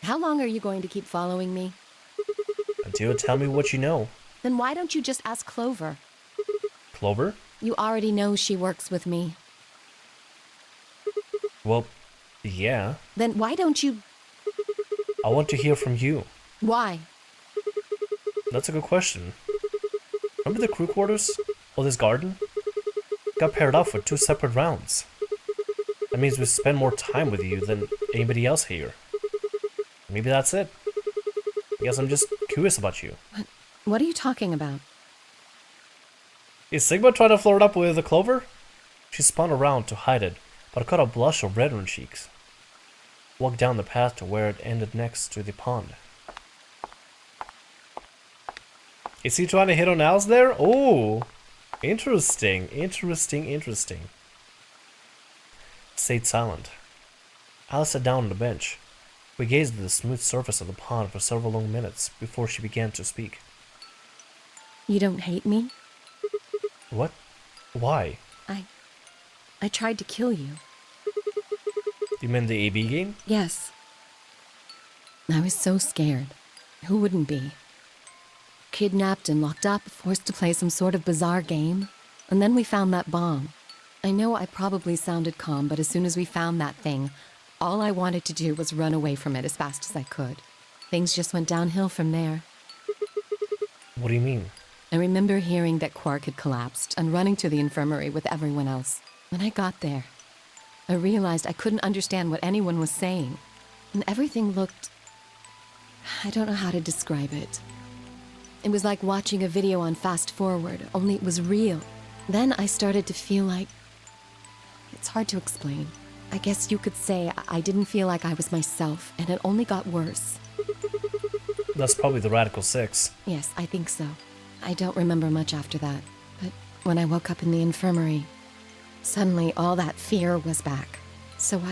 How long are you going to keep following me? Until you tell me what you know. Then why don't you just ask Clover? Clover? You already know she works with me. Well, yeah. Then why don't you... I want to hear from you. Why? That's a good question. Remember the crew quarters? Or this garden? Got paired off for 2 separate rounds. That means we spend more time with you than anybody else here. Maybe that's it. I guess I'm just curious about you. What are you talking about? Is Sigma trying to flirt up with the Clover? She spun around to hide it, but caught a blush of red on her cheeks. Walked down the path to where it ended next to the pond. Is he trying to hit on Alice there? Oh, interesting, interesting, interesting. Stayed silent. Alice sat down on the bench. We gazed at the smooth surface of the pond for several long minutes before she began to speak. You don't hate me? What? Why? I tried to kill you. You mean the AB game? Yes. I was so scared. Who wouldn't be? Kidnapped and locked up, forced to play some sort of bizarre game. And then we found that bomb. I know I probably sounded calm, but as soon as we found that thing, all I wanted to do was run away from it as fast as I could. Things just went downhill from there. What do you mean? I remember hearing that Quark had collapsed and running to the infirmary with everyone else. When I got there, I realized I couldn't understand what anyone was saying. And everything looked... I don't know how to describe it. It was like watching a video on fast forward, only it was real. Then I started to feel like... It's hard to explain. I guess you could say I didn't feel like I was myself, and it only got worse. That's probably the Radical 6. Yes, I think so. I don't remember much after that, but when I woke up in the infirmary, suddenly all that fear was back. So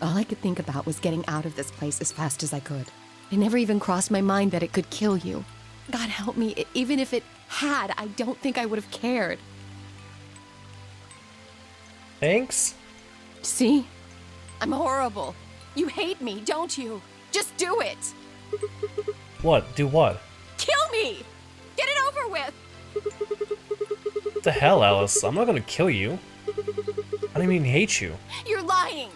all I could think about was getting out of this place as fast as I could. It never even crossed my mind that it could kill you. God help me, even if it had, I don't think I would have cared. Thanks? See? I'm horrible. You hate me, don't you? Just do it! What? Do what? Kill me! Get it over with! What the hell, Alice? I'm not gonna kill you. I don't even hate you. You're lying!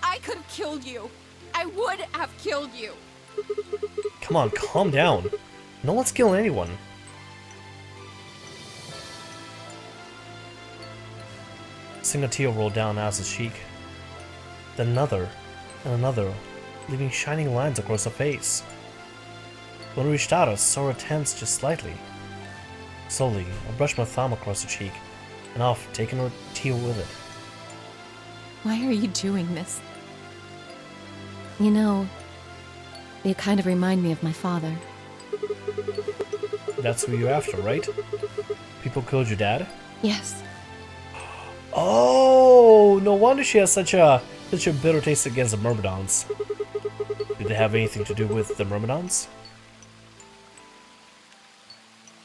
I could have killed you. I would have killed you. Come on, calm down. No one's killing anyone. A single tear rolled down Alice's cheek. Then another, and another, leaving shining lines across her face. When we reached out, I saw her tense just slightly. Slowly, I brushed my thumb across her cheek, and off, taking her tear with it. Why are you doing this? You know, you kind of remind me of my father. That's who you're after, right? People killed your dad? Yes. Oh, no wonder she has such a bitter taste against the Myrmidons. Did they have anything to do with the Myrmidons?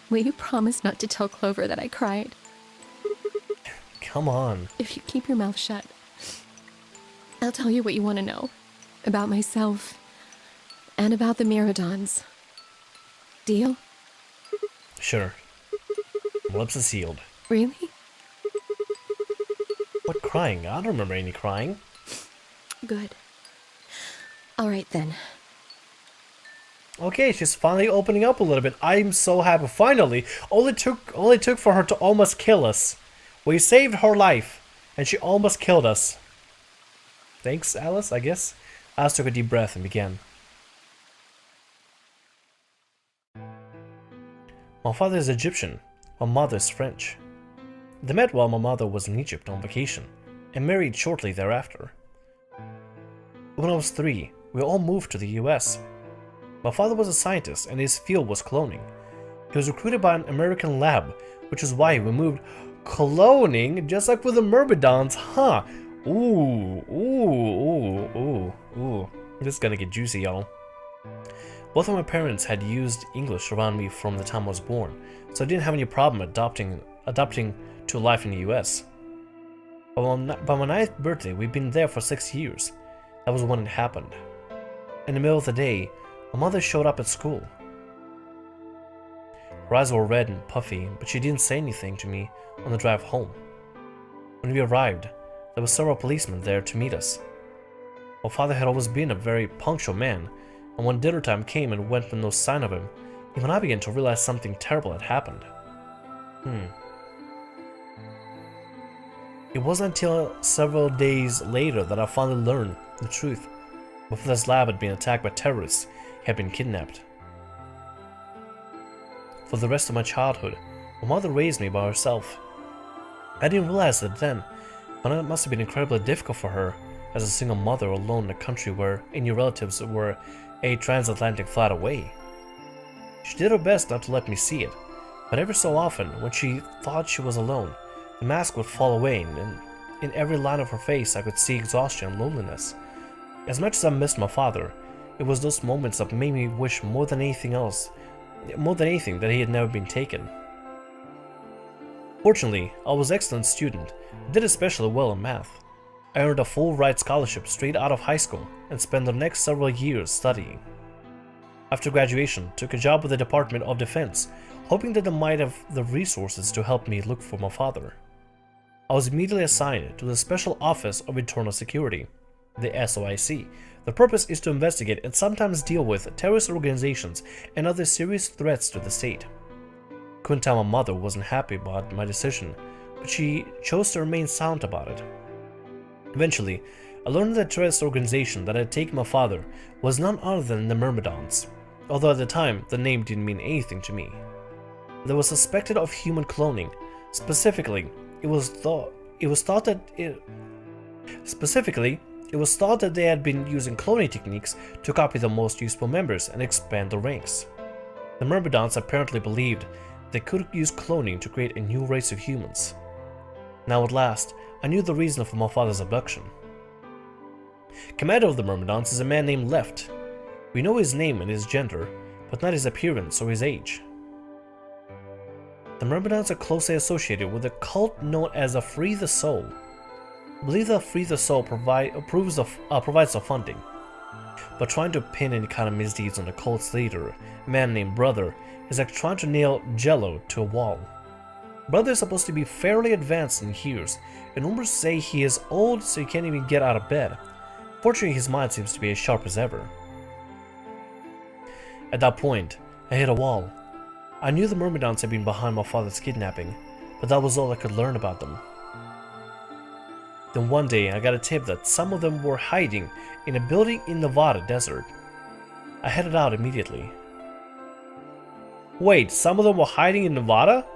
Will you promise not to tell Clover that I cried? Come on. If you keep your mouth shut, I'll tell you what you want to know. About myself. And about the Myrmidons. Deal? Sure. My lips are sealed. Really? What crying? I don't remember any crying. Good. All right then. Okay, she's finally opening up a little bit. I'm so happy. Finally, all it took for her to almost kill us. We saved her life, and she almost killed us. Thanks, Alice, I guess. Alice took a deep breath and began. My father is Egyptian. My mother is French. They met while my mother was in Egypt on vacation, and married shortly thereafter. When I was 3, we all moved to the US. My father was a scientist, and his field was cloning. He was recruited by an American lab, which is why we moved. Cloning, just like with the Myrmidons, huh? Ooh. This is gonna get juicy, y'all. Both of my parents had used English around me from the time I was born, so I didn't have any problem adapting to life in the US. By my 9th birthday, we'd been there for 6 years. That was when it happened. In the middle of the day, my mother showed up at school. Her eyes were red and puffy, but she didn't say anything to me on the drive home. When we arrived, there were several policemen there to meet us. My father had always been a very punctual man, and when dinner time came and went with no sign of him, even I began to realize something terrible had happened. It wasn't until several days later that I finally learned the truth. My father's lab had been attacked by terrorists. He had been kidnapped. For the rest of my childhood, my mother raised me by herself. I didn't realize it then, but it must have been incredibly difficult for her as a single mother alone in a country where any relatives were a transatlantic flight away. She did her best not to let me see it, but every so often, when she thought she was alone, the mask would fall away, and in every line of her face I could see exhaustion and loneliness. As much as I missed my father, it was those moments that made me wish more than anything that he had never been taken. Fortunately, I was an excellent student, did especially well in math. I earned a full ride scholarship straight out of high school and spent the next several years studying. After graduation, took a job with the Department of Defense, hoping that they might have the resources to help me look for my father. I was immediately assigned to the Special Office of Internal Security, the SOIC. The purpose is to investigate and sometimes deal with terrorist organizations and other serious threats to the state. Couldn't tell my mother wasn't happy about my decision, but she chose to remain silent about it. Eventually, I learned that the terrorist organization that had taken my father was none other than the Myrmidons, although at the time the name didn't mean anything to me. They were suspected of human cloning. Specifically, it was thought that they had been using cloning techniques to copy the most useful members and expand their ranks. The Myrmidons apparently believed they could use cloning to create a new race of humans. Now at last, I knew the reason for my father's abduction. Commander of the Myrmidons is a man named Left. We know his name and his gender, but not his appearance or his age. The Myrmidons are closely associated with a cult known as the Free the Soul. I believe that Free the Soul provides the funding, but trying to pin any kind of misdeeds on the cult's leader, a man named Brother, is like trying to nail Jello to a wall. Brother is supposed to be fairly advanced in years, and rumors say he is old so he can't even get out of bed. Fortunately, his mind seems to be as sharp as ever. At that point, I hit a wall. I knew the Myrmidons had been behind my father's kidnapping, but that was all I could learn about them. Then one day I got a tip that some of them were hiding in a building in Nevada desert. I headed out immediately. Wait, some of them were hiding in Nevada?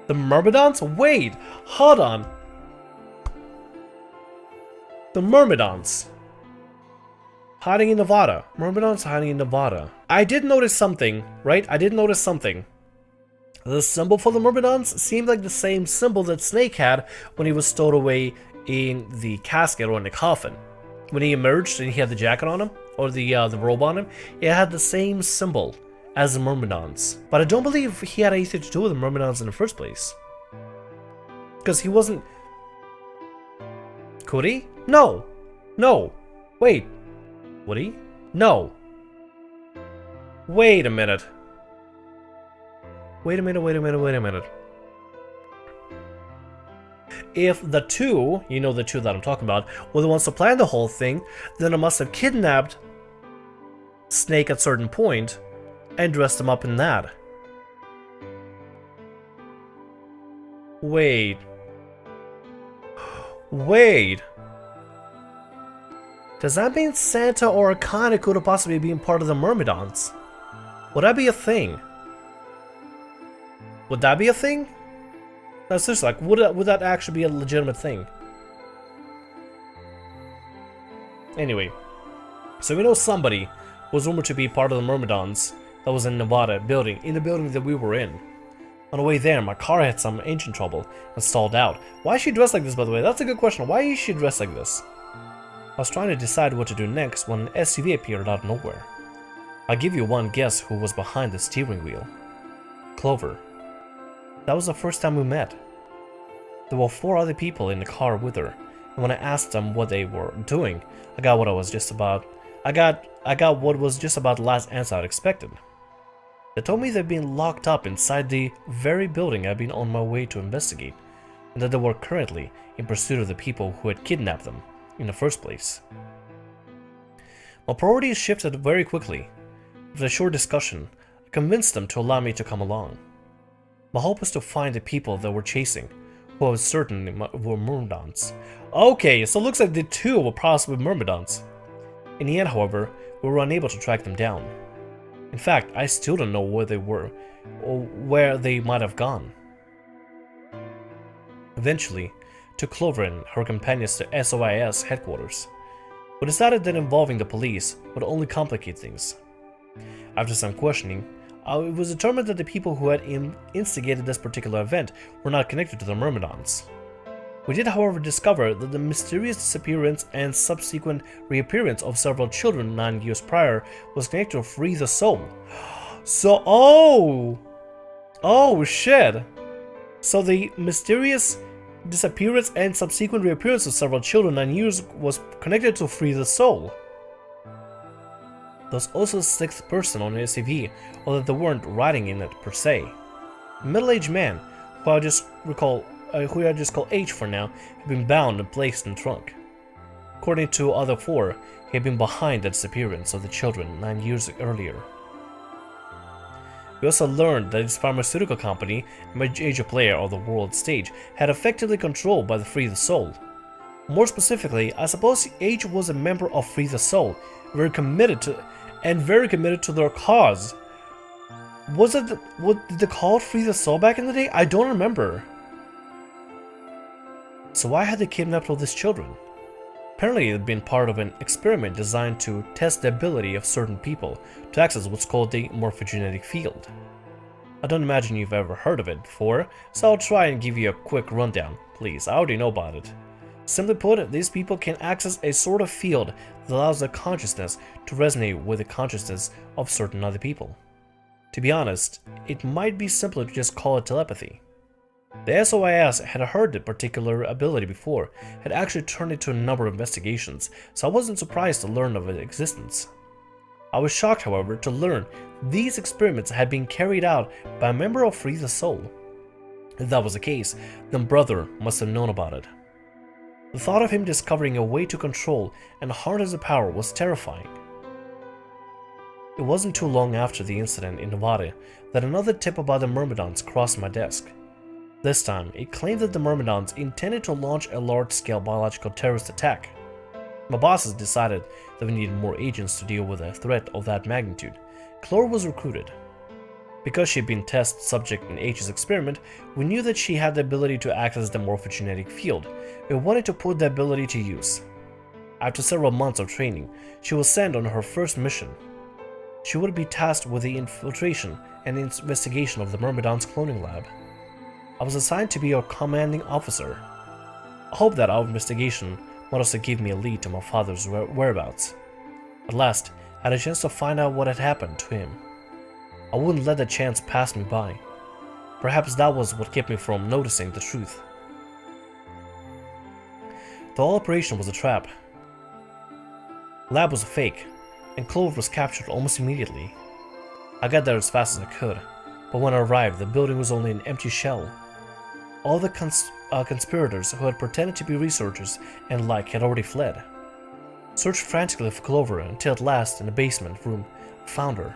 The Myrmidons? Wait, hold on. The Myrmidons. Hiding in Nevada. Myrmidons hiding in Nevada. I did notice something, right? I did notice something. The symbol for the Myrmidons seemed like the same symbol that Snake had when he was stowed away in the casket or in the coffin. When he emerged and he had the jacket on him, or the robe on him, it had the same symbol as the Myrmidons. But I don't believe he had anything to do with the Myrmidons in the first place. Because he wasn't... Could he? No. No. Wait. Would he? No. Wait a minute. Wait a minute. If the two, you know the two that I'm talking about, were the ones to plan the whole thing, then I must have kidnapped Snake at a certain point and dressed him up in that. Wait. Does that mean Santa or Akane could have possibly been part of the Myrmidons? Would that be a thing? Would that be a thing? That's just like, would that actually be a legitimate thing? Anyway, so we know somebody was rumored to be part of the Myrmidons that was in Nevada in the building that we were in. On the way there, my car had some engine trouble and stalled out. Why is she dressed like this, by the way? That's a good question. Why is she dressed like this? I was trying to decide what to do next when an SUV appeared out of nowhere. I'll give you one guess who was behind the steering wheel. Clover. That was the first time we met. There were 4 other people in the car with her, and when I asked them what they were doing, I got what I was just about I got what was just about the last answer I'd expected. They told me they'd been locked up inside the very building I'd been on my way to investigate, and that they were currently in pursuit of the people who had kidnapped them in the first place. My priorities shifted very quickly. After a short discussion, I convinced them to allow me to come along. My hope was to find the people they were chasing, who I was certain were Myrmidons. Okay, so it looks like the two were possibly Myrmidons. In the end, however, we were unable to track them down. In fact, I still don't know where they were, or where they might have gone. Eventually, took Clover and her companions to SOIS headquarters. We decided that involving the police would only complicate things. After some questioning, it was determined that the people who had instigated this particular event were not connected to the Myrmidons. We did, however, discover that the mysterious disappearance and subsequent reappearance of several children 9 years prior was connected to Free the Soul. So, oh shit! So the mysterious disappearance and subsequent reappearance of several children 9 years was connected to Free the Soul. There was also a sixth person on the SUV, although they weren't riding in it per se. A middle-aged man, who I just call H for now, had been bound and placed in the trunk. According to other four, he had been behind the disappearance of the children 9 years earlier. We also learned that his pharmaceutical company, a major player on the world stage, had effectively controlled by the Free the Soul. More specifically, I suppose H was a member of Free the Soul, very committed to their cause. Did they call it Free the Soul back in the day? I don't remember. So why had they kidnapped all these children? Apparently it had been part of an experiment designed to test the ability of certain people to access what's called the morphogenetic field. I don't imagine you've ever heard of it before, so I'll try and give you a quick rundown, please. I already know about it. Simply put, these people can access a sort of field that allows their consciousness to resonate with the consciousness of certain other people. To be honest, it might be simpler to just call it telepathy. The SOIS had heard the particular ability before, had actually turned it to a number of investigations, so I wasn't surprised to learn of its existence. I was shocked, however, to learn these experiments had been carried out by a member of Free the Soul. If that was the case, then Brother must have known about it. The thought of him discovering a way to control and harness the power was terrifying. It wasn't too long after the incident in Nevada that another tip about the Myrmidons crossed my desk. This time, it claimed that the Myrmidons intended to launch a large-scale biological terrorist attack. My bosses decided that we needed more agents to deal with a threat of that magnitude. Clore was recruited. Because she had been test subject in H's experiment, we knew that she had the ability to access the morphogenetic field. We wanted to put the ability to use. After several months of training, she was sent on her first mission. She would be tasked with the infiltration and investigation of the Myrmidons' cloning lab. I was assigned to be our commanding officer. I hoped that our investigation might also give me a lead to my father's whereabouts. At last, I had a chance to find out what had happened to him. I wouldn't let the chance pass me by. Perhaps that was what kept me from noticing the truth. The whole operation was a trap. The lab was a fake, and Clover was captured almost immediately. I got there as fast as I could, but when I arrived, the building was only an empty shell. All the conspirators who had pretended to be researchers and like had already fled. Searched frantically for Clover until at last, in the basement room, I found her.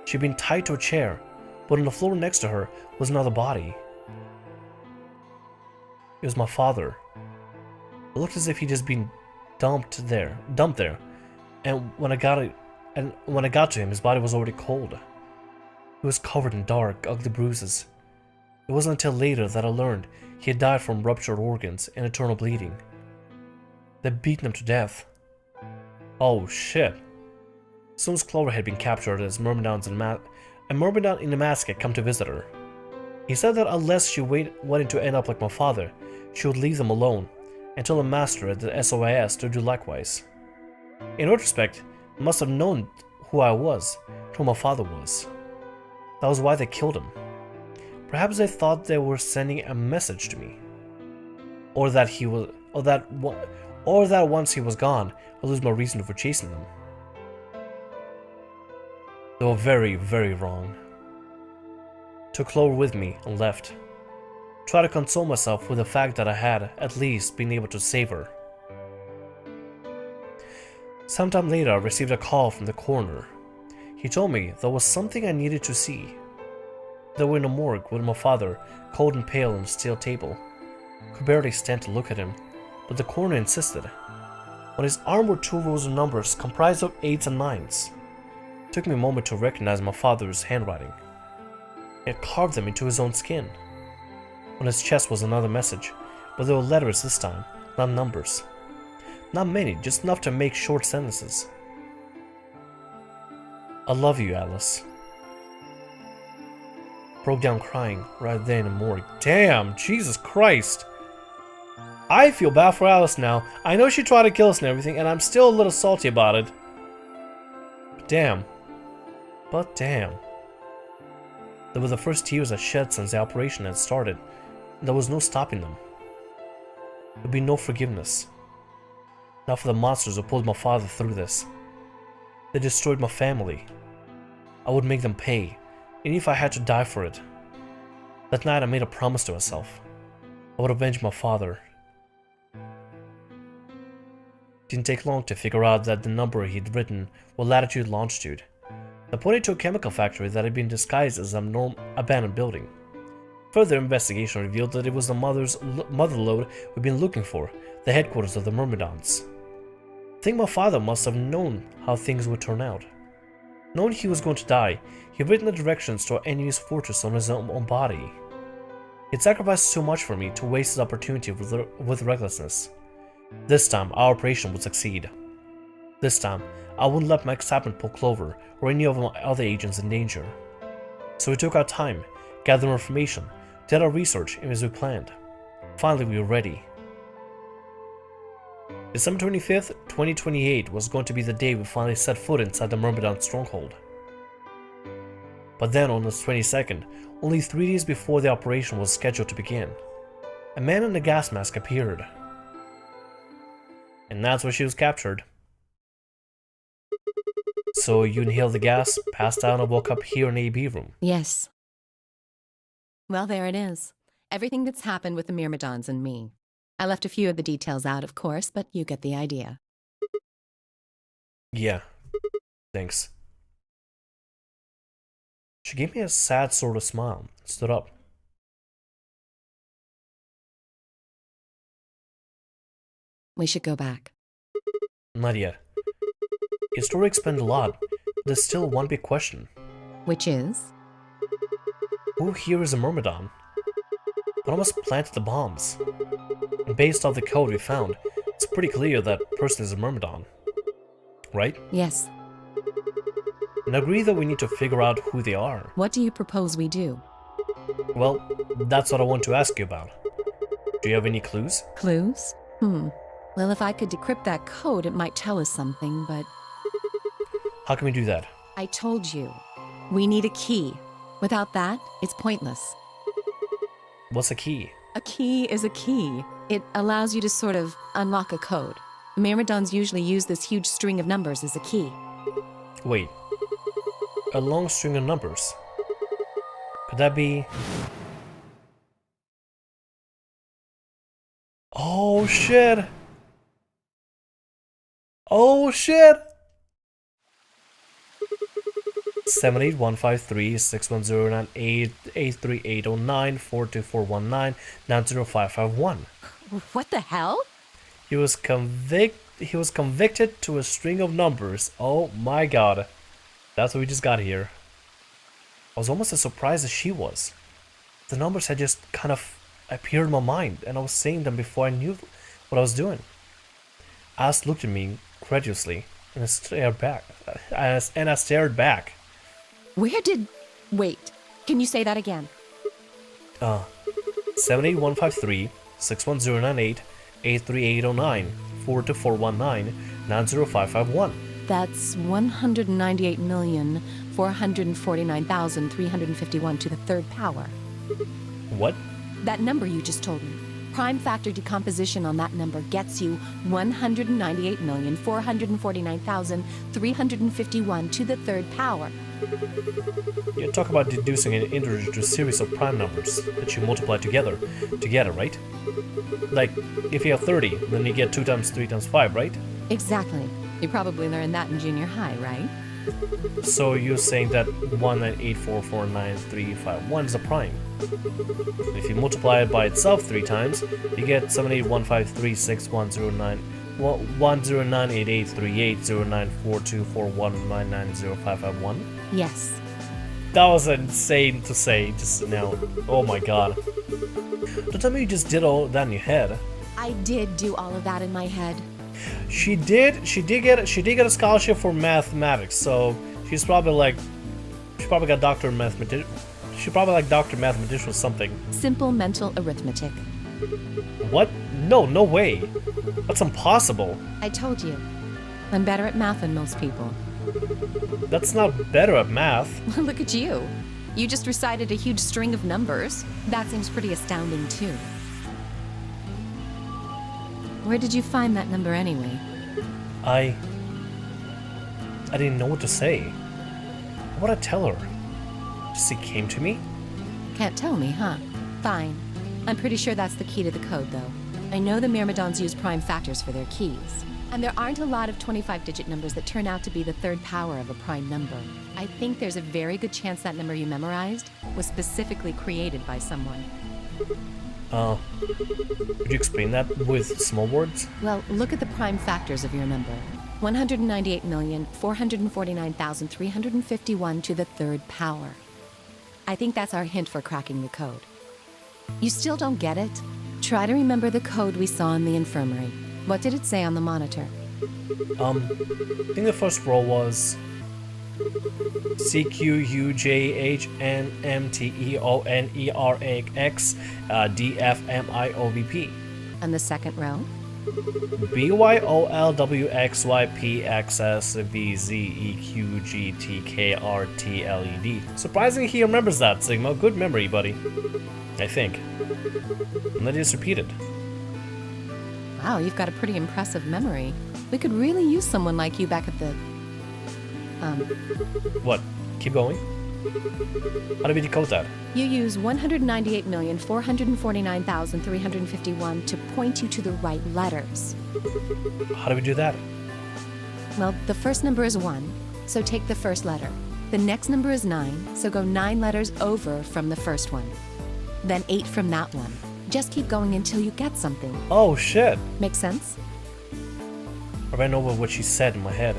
She'd been tied to a chair, but on the floor next to her was another body. It was my father. It looked as if he'd just been dumped there, and when I got to him, his body was already cold. He was covered in dark, ugly bruises. It wasn't until later that I learned he had died from ruptured organs and internal bleeding. They'd beaten him to death. Oh shit. As soon as Clover had been captured, a Myrmidon in a mask had come to visit her. He said that unless she wanted to end up like my father, she would leave them alone, and tell the master at the SOIS to do likewise. In retrospect, they must have known who I was, who my father was. That was why they killed him. Perhaps they thought they were sending a message to me, or that once he was gone, I'd lose my reason for chasing them. They were very, very wrong. Took Clover with me and left. Tried to console myself with the fact that I had, at least, been able to save her. Sometime later, I received a call from the coroner. He told me there was something I needed to see. They were in a morgue with my father, cold and pale on a steel table. Could barely stand to look at him, but the coroner insisted. On his arm were 2 rows of numbers comprised of 8s and 9s. It took me a moment to recognize my father's handwriting. He had carved them into his own skin. On his chest was another message, but there were letters this time, not numbers. Not many, just enough to make short sentences. I love you, Alice. Broke down crying right there in the morgue. Damn, Jesus Christ. I feel bad for Alice now. I know she tried to kill us and everything, and I'm still a little salty about it. But damn. They were the first tears I shed since the operation had started, and there was no stopping them. There would be no forgiveness. Not for the monsters who pulled my father through this. They destroyed my family. I would make them pay, even if I had to die for it. That night I made a promise to myself. I would avenge my father. Didn't take long to figure out that the number he'd written was latitude longitude. I pointed to a chemical factory that had been disguised as an abandoned building. Further investigation revealed that it was the mother lode we'd been looking for, the headquarters of the Myrmidons. I think my father must have known how things would turn out. Knowing he was going to die, he had written the directions to our enemy's fortress on his own body. He'd sacrificed so much for me to waste his opportunity with recklessness. This time, our operation would succeed. This time, I wouldn't let my excitement pull Clover or any of my other agents in danger. So we took our time, gathered information, did our research as we planned. Finally, we were ready. December 25th, 2028 was going to be the day we finally set foot inside the Myrmidon stronghold. But then on the 22nd, only 3 days before the operation was scheduled to begin, a man in a gas mask appeared. And that's where she was captured. So you inhaled the gas, passed out, and woke up here in the AB room? Yes. Well, there it is. Everything that's happened with the Myrmidons and me. I left a few of the details out, of course, but you get the idea. Yeah. Thanks. She gave me a sad sort of smile and stood up. We should go back. Not yet. Your story expanded a lot, but there's still one big question. Which is? Who here is a Myrmidon? One of us planted the bombs. And based off the code we found, it's pretty clear that person is a Myrmidon. Right? Yes. And I agree that we need to figure out who they are. What do you propose we do? Well, that's what I want to ask you about. Do you have any clues? Clues? Well, if I could decrypt that code, it might tell us something, but... How can we do that? I told you. We need a key. Without that, it's pointless. What's a key? A key is a key. It allows you to sort of unlock a code. Myrmidons usually use this huge string of numbers as a key. Wait. A long string of numbers? Could that be... Oh shit! Oh shit! 78153-61098-83809-42419-90551. What the hell? He was convicted to a string of numbers. Oh my god. That's what we just got here. I was almost as surprised as she was. The numbers had just kind of appeared in my mind, and I was saying them before I knew what I was doing. Alice looked at me incredulously, and I stared back. Where did... Wait, can you say that again? 78153-61098-83809-42419-90551. That's 198,449,351 to the third power. What? That number you just told me. Prime factor decomposition on that number gets you 198,449,351 to the third power. You talk about deducing an integer to a series of prime numbers that you multiply together, right? Like, if you have 30, then you get 2 times 3 times 5, right? Exactly. You probably learned that in junior high, right? So you're saying that 198449351 is a prime. If you multiply it by itself 3 times, you get 7815361091098838094241990551. Yes. That was insane to say just now. Oh my god. Don't tell me you just did all that in your head. I did do all of that in my head. She did get a scholarship for mathematics, so she's probably got doctor in mathematics. She probably like Dr. Mathematician or something. Simple mental arithmetic. What? No way. That's impossible. I told you. I'm better at math than most people. That's not better at math. Look at you. You just recited a huge string of numbers. That seems pretty astounding, too. Where did you find that number anyway? I didn't know what to say. What would I tell her? Just it came to me? Can't tell me, huh? Fine. I'm pretty sure that's the key to the code, though. I know the Myrmidons use prime factors for their keys. And there aren't a lot of 25-digit numbers that turn out to be the third power of a prime number. I think there's a very good chance that number you memorized was specifically created by someone. Could you explain that with small words? Well, look at the prime factors of your number. 198,449,351 to the third power. I think that's our hint for cracking the code. You still don't get it? Try to remember the code we saw in the infirmary. What did it say on the monitor? I think the first row was CQUJHNMTEONERAX DFMIOVP. And the second row? BYOLWXYPXSVZEQGTKRTLED. Surprisingly, he remembers that, Sigma. Good memory, buddy. I think. And then just repeat it. Wow, you've got a pretty impressive memory. We could really use someone like you back at the... What? Keep going? How do we decode that? You use 198,449,351 to point you to the right letters. How do we do that? Well, the first number is 1, so take the first letter. The next number is 9, so go 9 letters over from the first one. Then 8 from that one. Just keep going until you get something. Oh, shit. Make sense? I ran over what she said in my head.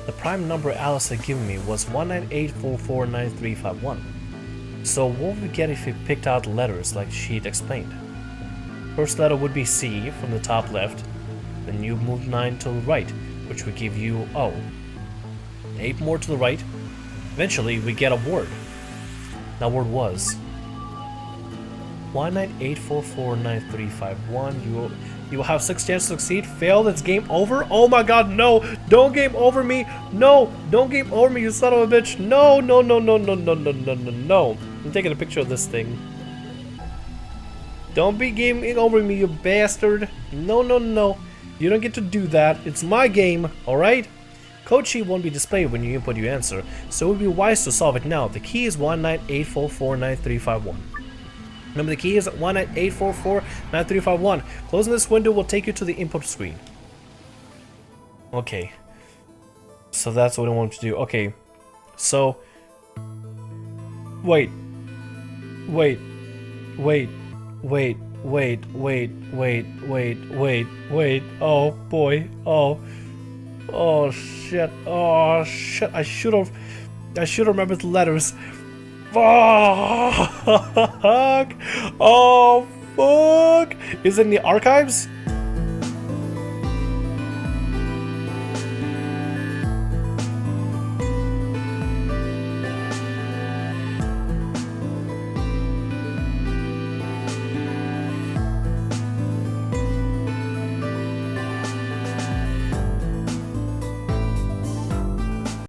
The prime number Alice had given me was 198449351. So what would we get if we picked out letters like she'd explained? First letter would be C from the top left, then you move 9 to the right, which would give you O. 8 more to the right. Eventually we get a word. That word was 198449351. You will have 6 chances to succeed. Failed, it's game over. Oh my god, no! Don't game over me! No! Don't game over me, you son of a bitch! No, no, no, no, no, no, no, no, no, no. I'm taking a picture of this thing. Don't be gaming over me, you bastard! No, no, no. You don't get to do that. It's my game, alright? Code sheet won't be displayed when you input your answer, so it would be wise to solve it now. The key is 198449351. Remember, the key is 198449351. Closing this window will take you to the input screen. Okay. So that's what I want to do. Okay. So. Wait. Oh boy. Oh shit. Oh shit. I should have remembered the letters. Fuck! Oh, fuck! Is it in the archives?